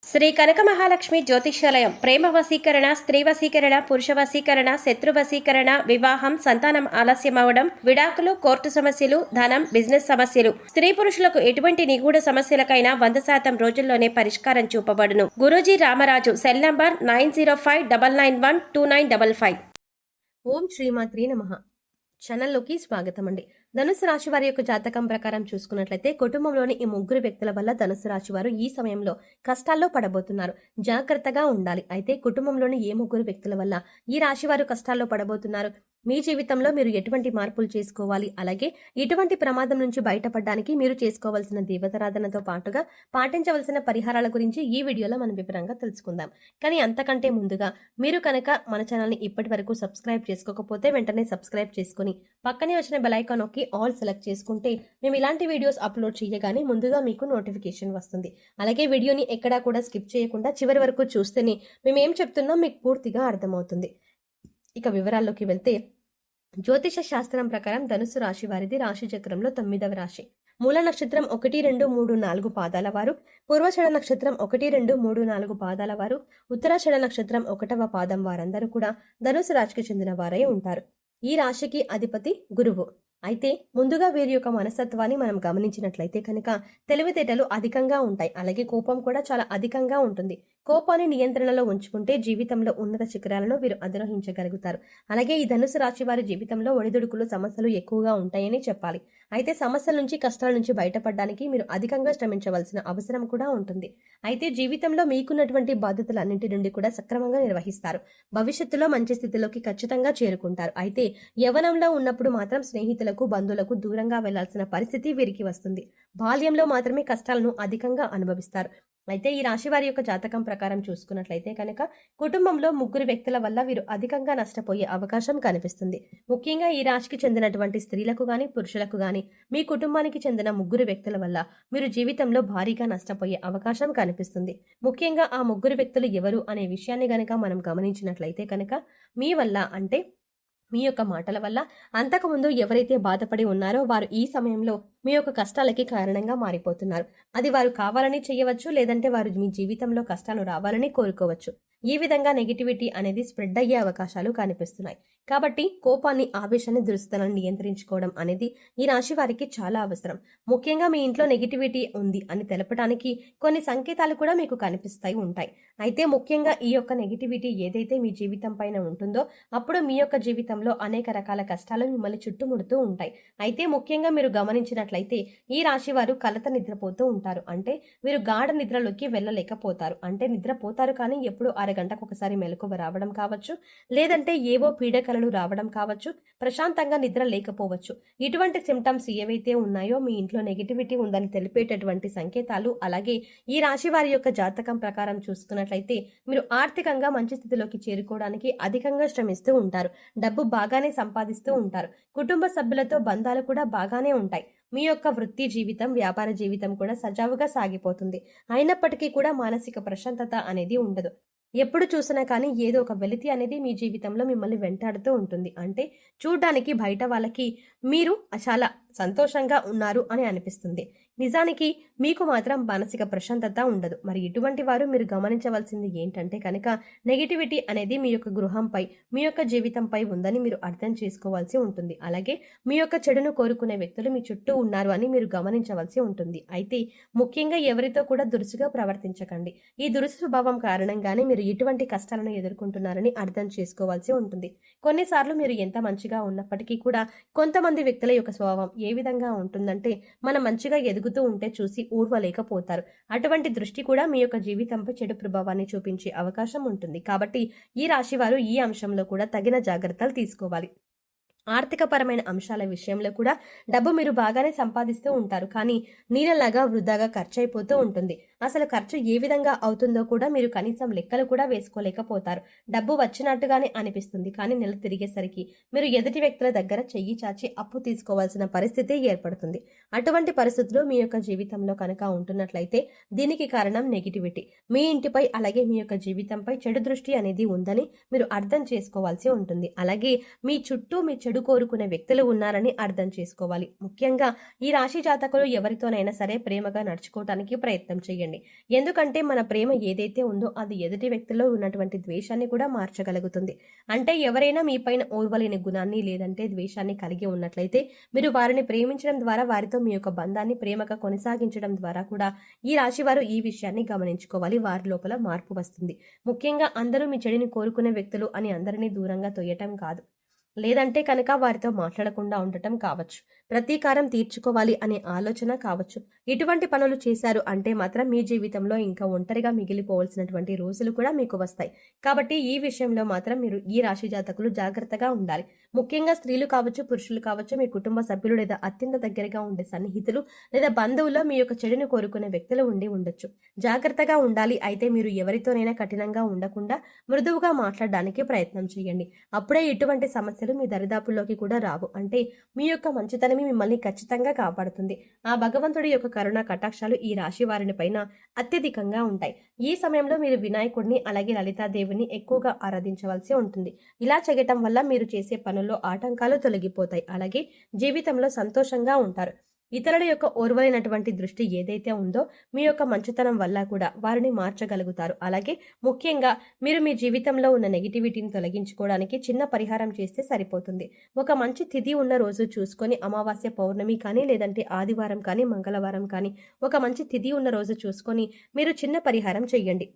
శ్రీ కనక మహాలక్ష్మి జ్యోతిష్యాలయం ప్రేమ వశీకరణ, స్త్రీ వశీకరణ, పురుష వశీకరణ, శత్రు వశీకరణ, వివాహం, సంతానం ఆలస్యం అవడం, విడాకులు, కోర్టు సమస్యలు, ధనం, బిజినెస్ సమస్యలు, స్త్రీ పురుషులకు ఎటువంటి నిగూఢ సమస్యలకైనా 100% రోజుల్లోనే పరిష్కారం చూపబడును. గురూజీ రామరాజు. Cell number 9059912955. ఓం శ్రీమాత్రి నమః. ఛానల్లోకి స్వాగతం అండి. ధనుసు రాశి వారి యొక్క జాతకం ప్రకారం చూసుకున్నట్లయితే కుటుంబంలోని ఈ ముగ్గురు వ్యక్తుల వల్ల ధనుసు రాశి వారు ఈ సమయంలో కష్టాల్లో పడబోతున్నారు. జాగ్రత్తగా ఉండాలి. అయితే కుటుంబంలోని ఏ ముగ్గురు వ్యక్తుల వల్ల ఈ రాశి వారు కష్టాల్లో పడబోతున్నారు, మీ జీవితంలో మీరు ఎటువంటి మార్పులు చేసుకోవాలి, అలాగే ఇటువంటి ప్రమాదం నుంచి బయటపడడానికి మీరు చేసుకోవాల్సిన దేవతారాధనతో పాటుగా పాటించవలసిన పరిహారాల గురించి ఈ వీడియోలో మనం వివరంగా తెలుసుకుందాం. కానీ అంతకంటే ముందుగా మీరు కనుక మన ఛానల్ని ఇప్పటి వరకు సబ్స్క్రైబ్ చేసుకోకపోతే వెంటనే సబ్స్క్రైబ్ చేసుకుని పక్కనే వచ్చిన బెల్ ఐకాన్ నొక్కి ఆల్ సెలెక్ట్ చేసుకుంటే మేము ఇలాంటి వీడియోస్ అప్లోడ్ చేయగానే ముందుగా మీకు నోటిఫికేషన్ వస్తుంది. అలాగే వీడియోని ఎక్కడా కూడా స్కిప్ చేయకుండా చివరి వరకు చూస్తేనే మేము ఏం చెప్తున్నాం మీకు పూర్తిగా అర్థమవుతుంది. ఇక వివరాల్లోకి వెళ్తే, జ్యోతిష శాస్త్రం ప్రకారం ధనుసు రాశి వారిది రాశి చక్రంలో 9వ రాశి. మూల నక్షత్రం 1, 2, 3, 4 పాదాల వారు, పూర్వషడ నక్షత్రం 1, 2, 3, 4 పాదాల వారు, ఉత్తరాషడ నక్షత్రం 1వ పాదం వారందరూ కూడా ధనుసు రాశికి చెందిన వారై ఉంటారు. ఈ రాశికి అధిపతి గురువు. అయితే ముందుగా వీరి యొక్క మనస్తత్వాన్ని మనం గమనించినట్లయితే కనుక తెలివితేటలు అధికంగా ఉంటాయి. అలాగే కోపం కూడా చాలా అధికంగా ఉంటుంది. కోపాన్ని నియంత్రణలో ఉంచుకుంటే జీవితంలో ఉన్నత శిఖరాలను వీరు అధిరోహించగలుగుతారు. అలాగే ఈ ధనుసు రాశి వారి జీవితంలో ఒడిదుడుకులు, సమస్యలు ఎక్కువగా ఉంటాయని చెప్పాలి. అయితే సమస్యల నుంచి, కష్టాల నుంచి బయటపడడానికి మీరు అధికంగా శ్రమించవలసిన అవసరం కూడా ఉంటుంది. అయితే జీవితంలో మీకున్నటువంటి బాధ్యతలన్నింటి నుండి కూడా సక్రమంగా నిర్వహిస్తారు. భవిష్యత్తులో మంచి స్థితిలోకి ఖచ్చితంగా చేరుకుంటారు. అయితే యవ్వనంలో ఉన్నప్పుడు మాత్రం స్నేహితులకు, బంధువులకు దూరంగా వెళ్లాల్సిన పరిస్థితి వీరికి వస్తుంది. బాల్యంలో మాత్రమే కష్టాలను అధికంగా అనుభవిస్తారు. అయితే ఈ రాశి వారి యొక్క జాతకం ప్రకారం చూసుకున్నట్లయితే కనుక కుటుంబంలో ముగ్గురు వ్యక్తుల వల్ల వీరు అధికంగా నష్టపోయే అవకాశం కనిపిస్తుంది. ముఖ్యంగా ఈ రాశికి చెందినటువంటి స్త్రీలకు గాని, పురుషులకు గాని మీ కుటుంబానికి చెందిన ముగ్గురు వ్యక్తుల వల్ల మీరు జీవితంలో భారీగా నష్టపోయే అవకాశం కనిపిస్తుంది. ముఖ్యంగా ఆ ముగ్గురు వ్యక్తులు ఎవరు అనే విషయాన్ని గనక మనం గమనించినట్లయితే కనుక మీ వల్ల, అంటే మీ యొక్క మాటల వల్ల అంతకుముందు ఎవరైతే బాధపడి ఉన్నారో వారు ఈ సమయంలో మీ యొక్క కష్టాలకి కారణంగా మారిపోతున్నారు. అది వారు కావాలని చేయవచ్చు, లేదంటే వారు మీ జీవితంలో కష్టాలు రావాలని కోరుకోవచ్చు. ఈ విధంగా నెగిటివిటీ అనేది స్ప్రెడ్ అయ్యే అవకాశాలు కనిపిస్తున్నాయి. కాబట్టి కోపాన్ని, ఆవేశాన్ని, దురుస్తనాన్ని నియంత్రించుకోవడం అనేది ఈ రాశి వారికి చాలా అవసరం. ముఖ్యంగా మీ ఇంట్లో నెగిటివిటీ ఉంది అని తెలపడానికి కొన్ని సంకేతాలు కూడా మీకు కనిపిస్తాయి ఉంటాయి. అయితే ముఖ్యంగా ఈ యొక్క నెగిటివిటీ ఏదైతే మీ జీవితం పైన ఉంటుందో అప్పుడు మీ యొక్క జీవితంలో అనేక రకాల కష్టాలు మిమ్మల్ని చుట్టుముడుతూ ఉంటాయి. అయితే ముఖ్యంగా మీరు గమనించినట్లయితే ఈ రాశి వారు కలత నిద్రపోతూ ఉంటారు. అంటే వీరు గాఢ నిద్రలోకి వెళ్ళలేకపోతారు. అంటే నిద్రపోతారు కానీ ఎప్పుడు అరగంటకు ఒకసారి మెలకువ రావడం కావచ్చు, లేదంటే ఏవో పీడకలలు రావడం కావచ్చు, ప్రశాంతంగా నిద్ర లేకపోవచ్చు. ఇటువంటి సిమ్టమ్స్ ఏవైతే ఉన్నాయో మీ ఇంట్లో నెగిటివిటీ ఉందని తెలిపేటటువంటి సంకేతాలు. అలాగే ఈ రాశి వారి యొక్క జాతకం ప్రకారం చూసుకున్నట్లయితే మీరు ఆర్థికంగా మంచి స్థితిలోకి చేరుకోవడానికి అధికంగా శ్రమిస్తూ ఉంటారు. డబ్బు బాగానే సంపాదిస్తూ ఉంటారు. కుటుంబ సభ్యులతో బంధాలు కూడా బాగానే ఉంటాయి. మీ యొక్క వృత్తి జీవితం, వ్యాపార జీవితం కూడా సజావుగా సాగిపోతుంది. అయినప్పటికీ కూడా మానసిక ప్రశాంతత అనేది ఉండదు. ఎప్పుడు చూసినా కానీ ఏదో ఒక వెలితి అనేది మీ జీవితంలో మిమ్మల్ని వెంటాడుతూ ఉంటుంది. అంటే చూడ్డానికి బయట వాళ్ళకి మీరు చాలా సంతోషంగా ఉన్నారు అని అనిపిస్తుంది. నిజానికి మీకు మాత్రం మానసిక ప్రశాంతత ఉండదు. మరి ఇటువంటి వారు మీరు గమనించవలసింది ఏంటంటే కనుక నెగిటివిటీ అనేది మీ యొక్క గృహంపై, మీ యొక్క జీవితంపై ఉందని మీరు అర్థం చేసుకోవాల్సి ఉంటుంది. అలాగే మీ యొక్క చెడును కోరుకునే వ్యక్తులు మీ చుట్టూ ఉన్నారు అని మీరు గమనించవలసి ఉంటుంది. అయితే ముఖ్యంగా ఎవరితో కూడా దురుసుగా ప్రవర్తించకండి. ఈ దురుసు స్వభావం కారణంగానే మీరు ఇటువంటి కష్టాలను ఎదుర్కొంటున్నారని అర్థం చేసుకోవాల్సి ఉంటుంది. కొన్నిసార్లు మీరు ఎంత మంచిగా ఉన్నప్పటికీ కూడా కొంతమంది వ్యక్తుల యొక్క స్వభావం ఏ విధంగా ఉంటుందంటే మనం మంచిగా ఎదుగుతూ ఉంటే చూసి ఊర్వలేకపోతారు. అటువంటి దృష్టి కూడా మీ యొక్క జీవితంపై చెడు ప్రభావాన్ని చూపించే అవకాశం ఉంటుంది. కాబట్టి ఈ రాశి వారు ఈ అంశంలో కూడా తగిన జాగ్రత్తలు తీసుకోవాలి. ఆర్థికపరమైన అంశాల విషయంలో కూడా డబ్బు మీరు బాగానే సంపాదిస్తూ ఉంటారు, కానీ నీళ్ళలాగా వృధాగా ఖర్చు అయిపోతూ ఉంటుంది. అసలు ఖర్చు ఏ విధంగా అవుతుందో కూడా మీరు కనీసం లెక్కలు కూడా వేసుకోలేకపోతారు. డబ్బు వచ్చినట్టుగానే అనిపిస్తుంది, కానీ నెల తిరిగేసరికి మీరు ఎదుటి వ్యక్తుల దగ్గర చెయ్యి చాచి అప్పు తీసుకోవాల్సిన పరిస్థితి ఏర్పడుతుంది. అటువంటి పరిస్థితులు మీ యొక్క జీవితంలో కనుక ఉంటున్నట్లయితే దీనికి కారణం నెగిటివిటీ. మీ ఇంటిపై అలాగే మీ యొక్క జీవితంపై చెడు దృష్టి అనేది ఉందని మీరు అర్థం చేసుకోవాల్సి ఉంటుంది. అలాగే మీ చుట్టూ మీ చెడు కోరుకునే వ్యక్తులు ఉన్నారని అర్థం చేసుకోవాలి. ముఖ్యంగా ఈ రాశి జాతకులు ఎవరితోనైనా సరే ప్రేమగా నడుచుకోవటానికి ప్రయత్నం చేయండి. చేయండి. ఎందుకంటే మన ప్రేమ ఏదైతే ఉందో అది ఎదుటి వ్యక్తిలో ఉన్నటువంటి ద్వేషాన్ని కూడా మార్చగలుగుతుంది. అంటే ఎవరైనా మీ పైన ఓర్వలేని గుణాన్ని లేదంటే ద్వేషాన్ని కలిగి ఉన్నట్లయితే మీరు వారిని ప్రేమించడం ద్వారా వారితో మీ యొక్క బంధాన్ని ప్రేమగా కొనసాగించడం ద్వారా కూడా ఈ రాశి వారు ఈ విషయాన్ని గమనించుకోవాలి. వారి లోపల మార్పు వస్తుంది. ముఖ్యంగా అందరూ మీ చెడుని కోరుకునే వ్యక్తులు అని అందరినీ దూరంగా తొయ్యటం కాదు, లేదంటే కనుక వారితో మాట్లాడకుండా ఉండటం కావచ్చు, ప్రతీకారం తీర్చుకోవాలి అనే ఆలోచన కావచ్చు. ఇటువంటి పనులు చేశారు అంటే మాత్రం మీ జీవితంలో ఇంకా ఒంటరిగా మిగిలిపోవాల్సినటువంటి రోజులు కూడా మీకు వస్తాయి. కాబట్టి ఈ విషయంలో మాత్రం మీరు ఈ రాశి జాతకులు జాగ్రత్తగా ఉండాలి. ముఖ్యంగా స్త్రీలు కావచ్చు, పురుషులు కావచ్చు, మీ కుటుంబ సభ్యులు లేదా అత్యంత దగ్గరగా ఉండే సన్నిహితులు లేదా బంధువుల్లో మీ యొక్క చెడుని కోరుకునే వ్యక్తులు ఉండి ఉండొచ్చు. జాగ్రత్తగా ఉండాలి. అయితే మీరు ఎవరితోనైనా కఠినంగా ఉండకుండా మృదువుగా మాట్లాడడానికి ప్రయత్నం చేయండి. అప్పుడే ఇటువంటి సమస్యలు మీ దరిదాపుల్లోకి కూడా రావు. అంటే మీ యొక్క మంచితనమే మిమ్మల్ని ఖచ్చితంగా కాపాడుతుంది. ఆ భగవంతుడి యొక్క కరుణ కటాక్షాలు ఈ రాశి వారిని పైన అత్యధికంగా ఉంటాయి. ఈ సమయంలో మీరు వినాయకుడిని అలాగే లలితాదేవిని ఎక్కువగా ఆరాధించవలసి ఉంటుంది. ఇలా చేయటం వల్ల మీరు చేసే పనుల్లో ఆటంకాలు తొలగిపోతాయి. అలాగే జీవితంలో సంతోషంగా ఉంటారు. ఇతరుల యొక్క ఓర్వలేనటువంటి దృష్టి ఏదైతే ఉందో మీ యొక్క మంచితనం వల్ల కూడా వారిని మార్చగలుగుతారు. అలాగే ముఖ్యంగా మీరు మీ జీవితంలో ఉన్న నెగిటివిటీని తొలగించుకోవడానికి చిన్న పరిహారం చేస్తే సరిపోతుంది. ఒక మంచి తిథి ఉన్న రోజు చూసుకొని అమావాస్య, పౌర్ణమి కానీ లేదంటే ఆదివారం కానీ మంగళవారం కానీ ఒక మంచి తిథి ఉన్న రోజు చూసుకొని మీరు చిన్న పరిహారం చేయండి.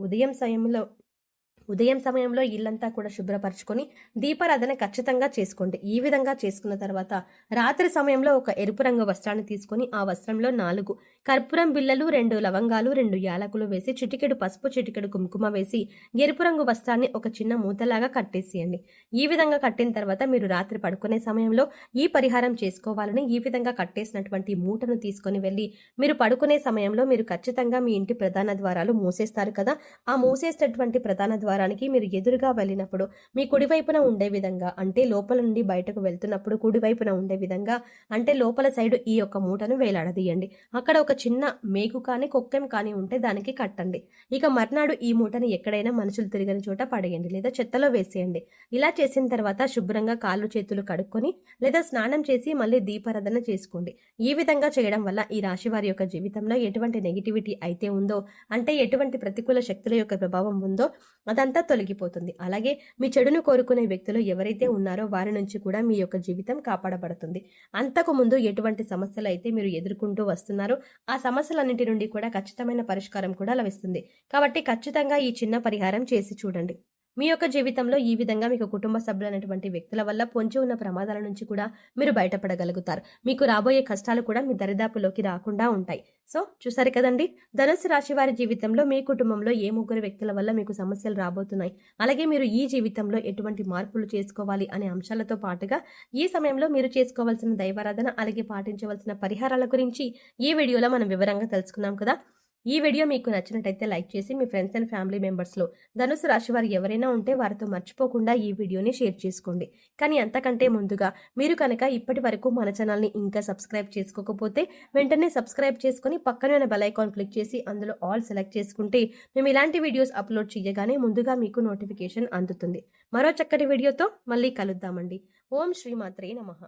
ఉదయం సమయంలో ఇల్లంతా కూడా శుభ్రపరచుకొని దీపారాధన ఖచ్చితంగా చేసుకోండి. ఈ విధంగా చేసుకున్న తర్వాత రాత్రి సమయంలో ఒక ఎరుపు రంగు వస్త్రాన్ని తీసుకొని ఆ వస్త్రంలో 4 కర్పూరం బిళ్ళలు, 2 లవంగాలు, 2 యాలకులు వేసి చిటికెడు పసుపు, చిటికెడు కుంకుమ వేసి ఎరుపు రంగు వస్త్రాన్ని ఒక చిన్న మూతలాగా కట్టేసేయండి. ఈ విధంగా కట్టిన తర్వాత మీరు రాత్రి పడుకునే సమయంలో ఈ పరిహారం చేసుకోవాలని ఈ విధంగా కట్టేసినటువంటి మూటను తీసుకొని వెళ్ళి మీరు పడుకునే సమయంలో మీరు ఖచ్చితంగా మీ ఇంటి ప్రధాన ద్వారాలు మూసేస్తారు కదా, ఆ మూసేసినటువంటి ప్రధాన ద్వారానికి మీరు ఎదురుగా వెళ్ళినప్పుడు మీ కుడివైపున ఉండే విధంగా, అంటే లోపల నుండి బయటకు వెళ్తున్నప్పుడు కుడివైపున ఉండే విధంగా, అంటే లోపల సైడ్ ఈ యొక్క మూటను వేలాడదీయండి. అక్కడ ఒక చిన్న మేకు కానీ కొక్కెం కానీ ఉంటే దానికి కట్టండి. ఇక మర్నాడు ఈ మూటని ఎక్కడైనా మనుషులు తిరిగిన చోట పడేయండి లేదా చెత్తలో వేసేయండి. ఇలా చేసిన తర్వాత శుభ్రంగా కాళ్ళు చేతులు కడుక్కొని లేదా స్నానం చేసి మళ్ళీ దీపారాధన చేసుకోండి. ఈ విధంగా చేయడం వల్ల ఈ రాశి వారి యొక్క జీవితంలో ఎటువంటి నెగిటివిటీ అయితే ఉందో, అంటే ఎటువంటి ప్రతికూల శక్తుల యొక్క ప్రభావం ఉందో అదంతా తొలగిపోతుంది. అలాగే మీ చెడును కోరుకునే వ్యక్తులు ఎవరైతే ఉన్నారో వారి నుంచి కూడా మీ యొక్క జీవితం కాపాడబడుతుంది. అంతకు ముందు ఎటువంటి సమస్యలు అయితే మీరు ఎదుర్కొంటూ వస్తున్నారో ఆ సమస్యలన్నింటి నుండి కూడా ఖచ్చితమైన పరిష్కారం కూడా లభిస్తుంది. కాబట్టి ఖచ్చితంగా ఈ చిన్న పరిహారం చేసి చూడండి. మీ యొక్క జీవితంలో ఈ విధంగా మీకు కుటుంబ సభ్యులైనటువంటి వ్యక్తుల వల్ల పొంచి ఉన్న ప్రమాదాల నుంచి కూడా మీరు బయటపడగలుగుతారు. మీకు రాబోయే కష్టాలు కూడా మీ దరిదాపులోకి రాకుండా ఉంటాయి. సో చూసారు కదండి, ధనుసు రాశి వారి జీవితంలో మీ కుటుంబంలో ఏ 3 వ్యక్తుల వల్ల మీకు సమస్యలు రాబోతున్నాయి, అలాగే మీరు ఈ జీవితంలో ఎటువంటి మార్పులు చేసుకోవాలి అనే అంశాలతో పాటుగా ఈ సమయంలో మీరు చేసుకోవాల్సిన దైవారాధన అలాగే పాటించవలసిన పరిహారాల గురించి ఈ వీడియోలో మనం వివరంగా తెలుసుకున్నాం కదా. ఈ వీడియో మీకు నచ్చినట్టయితే లైక్ చేసి మీ ఫ్రెండ్స్ అండ్ ఫ్యామిలీ మెంబర్స్లో ధనుసు రాశి వారు ఎవరైనా ఉంటే వారితో మర్చిపోకుండా ఈ వీడియోని షేర్ చేసుకోండి. కానీ అంతకంటే ముందుగా మీరు కనుక ఇప్పటి వరకు మన ఛానల్ని ఇంకా సబ్స్క్రైబ్ చేసుకోకపోతే వెంటనే సబ్స్క్రైబ్ చేసుకుని పక్కనే ఉన్న బెల్ ఐకాన్ క్లిక్ చేసి అందులో ఆల్ సెలెక్ట్ చేసుకుంటే మేము ఇలాంటి వీడియోస్ అప్లోడ్ చేయగానే ముందుగా మీకు నోటిఫికేషన్ అందుతుంది. మరో చక్కటి వీడియోతో మళ్ళీ కలుద్దామండి. ఓం శ్రీమాత్రే నమః.